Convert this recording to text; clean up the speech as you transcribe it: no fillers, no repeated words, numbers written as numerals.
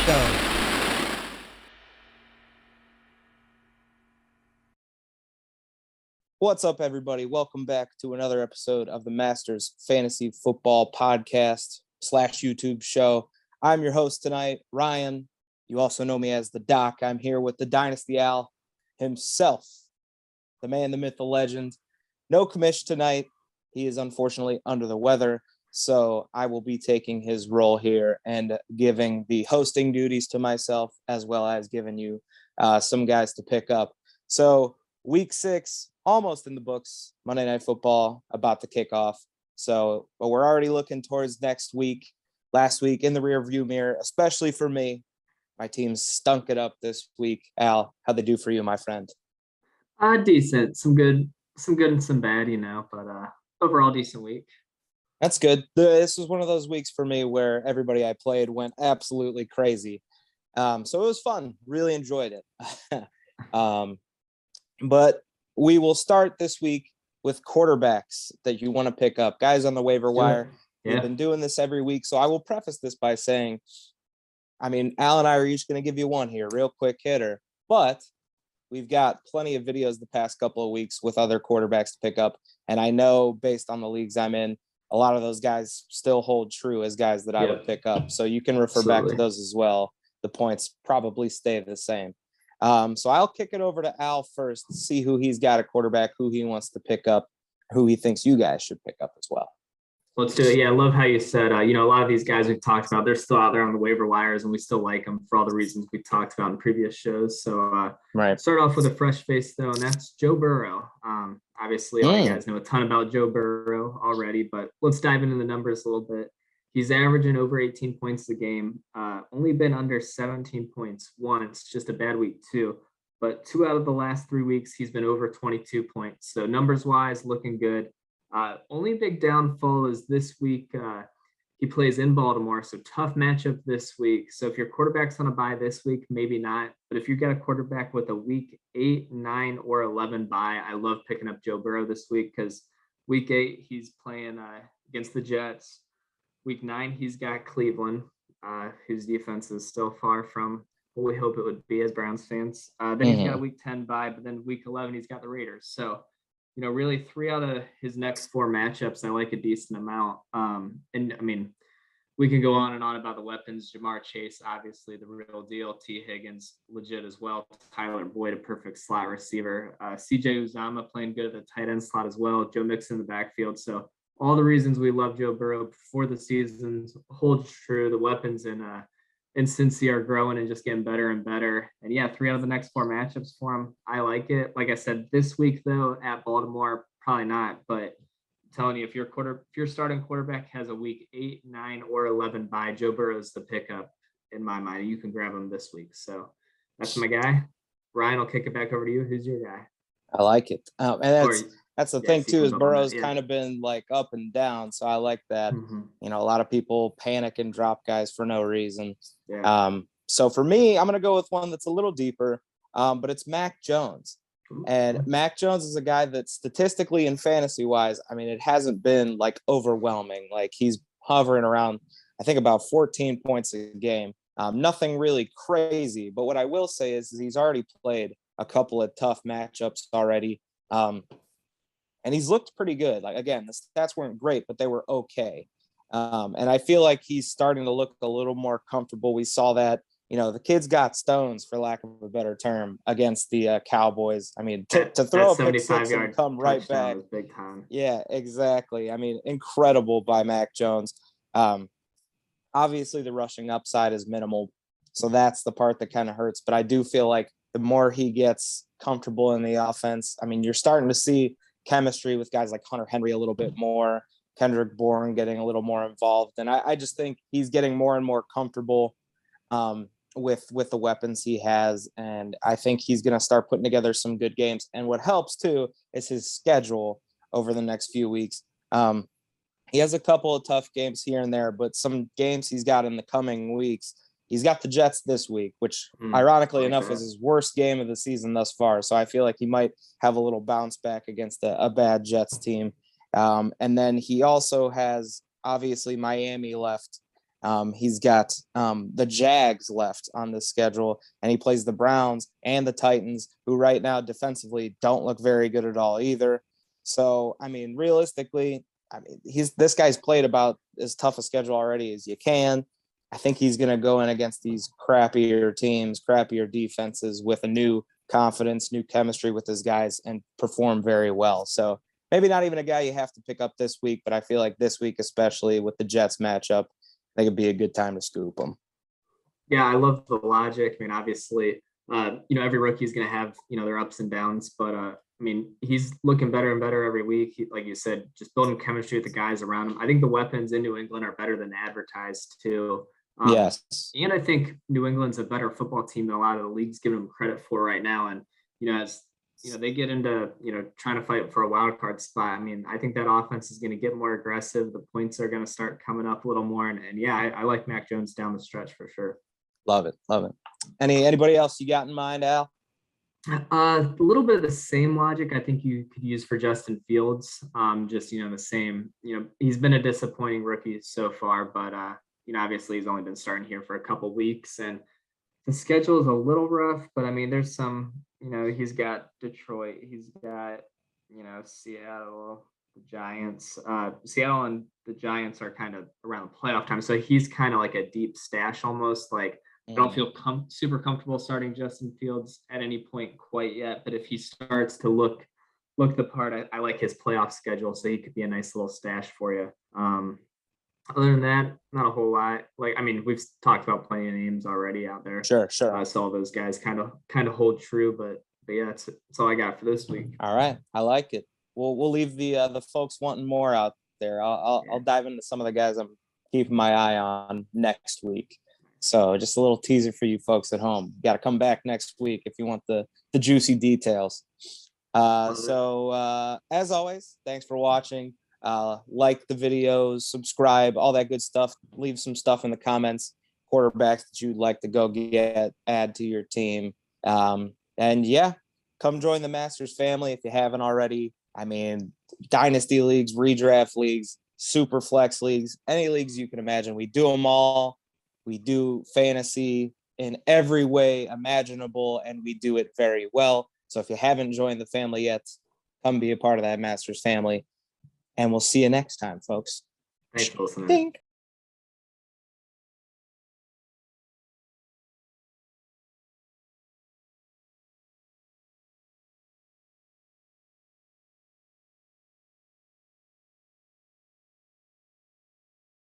go. What's up, everybody? Welcome back to another episode of the Masters Fantasy Football Podcast / YouTube show. I'm your host tonight, Ryan. You also know me as the Doc. I'm here with the Dynasty Owl himself, the man, the myth, the legend. No Commish tonight. He is unfortunately under the weather, so I will be taking his role here and giving the hosting duties to myself, as well as giving you some guys to pick up. So Week 6, almost in the books. Monday Night Football about to kick off. But we're already looking towards next week. Last week in the rear view mirror, especially for me. My team stunk it up this week. Al, how'd they do for you, my friend? Decent. Some good and some bad, but overall decent week. That's good. This was one of those weeks for me where everybody I played went absolutely crazy. So it was fun. Really enjoyed it. But we will start this week with quarterbacks that you want to pick up. Guys on the waiver wire. Yeah. We've been doing this every week. So I will preface this by saying, Al and I are each going to give you one here, real quick hitter. But we've got plenty of videos the past couple of weeks with other quarterbacks to pick up. And I know based on the leagues I'm in, a lot of those guys still hold true as guys that I would pick up. So you can refer back to those as well. The points probably stay the same. So I'll kick it over to Al first to see who he's got at quarterback, who he wants to pick up, who he thinks you guys should pick up as well. Let's do it. Yeah, I love how you said, a lot of these guys we've talked about, they're still out there on the waiver wires, and we still like them for all the reasons we talked about in previous shows. So Start off with a fresh face, though, and that's Joe Burrow. Obviously, all you guys know a ton about Joe Burrow already, but let's dive into the numbers a little bit. He's averaging over 18 points a game, only been under 17 points once, just a bad week too. But 2 out of the last 3 weeks, he's been over 22 points. So numbers-wise, looking good. Only big downfall is this week. He plays in Baltimore, so tough matchup this week. So if your quarterback's on a bye this week, maybe not. But if you got a quarterback with a week 8, 9, or 11 bye, I love picking up Joe Burrow this week because week 8, he's playing against the Jets. Week 9, he's got Cleveland, whose defense is still far from what we hope it would be as Browns fans. Then he's got a week 10 bye, but then week 11, he's got the Raiders. So, really 3 out of his next 4 matchups, I like a decent amount. We can go on and on about the weapons. Jamar Chase, obviously the real deal. T. Higgins, legit as well. Tyler Boyd, a perfect slot receiver. C.J. Uzomah playing good at the tight end slot as well. Joe Mixon in the backfield. So all the reasons we love Joe Burrow before the season holds true. The weapons in Cincy are growing and just getting better and better. And yeah, 3 out of the next 4 matchups for him. I like it. Like I said, this week though at Baltimore, probably not. But I'm telling you, if your starting quarterback has a week 8, 9, or 11 bye, Joe Burrow is the pickup in my mind. You can grab him this week. So that's my guy. Ryan, I'll kick it back over to you. Who's your guy? I like it. And that's the thing too, is Burrow's kind of been like up and down. So I like that. Mm-hmm. A lot of people panic and drop guys for no reason. Yeah. So for me, I'm going to go with one that's a little deeper, but it's Mac Jones. And Mac Jones is a guy that statistically and fantasy wise, it hasn't been like overwhelming. Like he's hovering around, I think about 14 points a game. Nothing really crazy. But what I will say is he's already played a couple of tough matchups already. And he's looked pretty good. Like, again, the stats weren't great, but they were okay. And I feel like he's starting to look a little more comfortable. We saw that, the kid's got stones, for lack of a better term, against the Cowboys. To throw a pick six and come right back. Big time. Yeah, exactly. Incredible by Mac Jones. Obviously, the rushing upside is minimal. So that's the part that kind of hurts. But I do feel like the more he gets comfortable in the offense, you're starting to see chemistry with guys like Hunter Henry a little bit more, Kendrick Bourne getting a little more involved. And I just think he's getting more and more comfortable with the weapons he has. And I think he's going to start putting together some good games. And what helps too is his schedule over the next few weeks. He has a couple of tough games here and there, but some games he's got in the coming weeks. He's got the Jets this week, which ironically enough is his worst game of the season thus far. So I feel like he might have a little bounce back against a bad Jets team. And then he also has obviously Miami left. He's got the Jags left on the schedule, and he plays the Browns and the Titans, who right now defensively don't look very good at all either. So, I mean, realistically, this guy's played about as tough a schedule already as you can. I think he's going to go in against these crappier teams, crappier defenses with a new confidence, new chemistry with his guys, and perform very well. So maybe not even a guy you have to pick up this week, but I feel like this week, especially with the Jets matchup, I think it'd be a good time to scoop him. Yeah, I love the logic. I mean, obviously, every rookie is going to have, their ups and downs, but I mean, he's looking better and better every week. Like you said, just building chemistry with the guys around him. I think the weapons in New England are better than advertised too. Yes. And I think New England's a better football team than a lot of the leagues give them credit for right now. And, as they get into, trying to fight for a wild card spot. I mean, I think that offense is going to get more aggressive. The points are going to start coming up a little more. And yeah, I like Mac Jones down the stretch for sure. Love it. Love it. Anybody else you got in mind, Al? A little bit of the same logic I think you could use for Justin Fields. Just, the same, he's been a disappointing rookie so far, but, obviously he's only been starting here for a couple weeks and the schedule is a little rough, but I mean, there's some, he's got Detroit, he's got, Seattle, the Giants, Seattle and the Giants are kind of around the playoff time. So he's kind of like a deep stash almost. Like, I don't feel super comfortable starting Justin Fields at any point quite yet, but if he starts to look the part, I like his playoff schedule, so he could be a nice little stash for you. Other than that, not a whole lot. Like, I mean, we've talked about plenty of names already out there. Sure. So all those guys kind of hold true, but yeah, that's all I got for this week. All right, I like it. We'll leave the folks wanting more out there. I'll dive into some of the guys I'm keeping my eye on next week. So just a little teaser for you folks at home. You got to come back next week if you want the juicy details. So as always, thanks for watching. Like the videos, subscribe, all that good stuff. Leave some stuff in the comments, quarterbacks that you'd like to go add to your team. And yeah, come join the Masters family if you haven't already. I mean, dynasty leagues, redraft leagues, super flex leagues, any leagues you can imagine. We do them all. We do fantasy in every way imaginable, and we do it very well. So if you haven't joined the family yet, come be a part of that Masters family. And we'll see you next time, folks. Thanks for listening.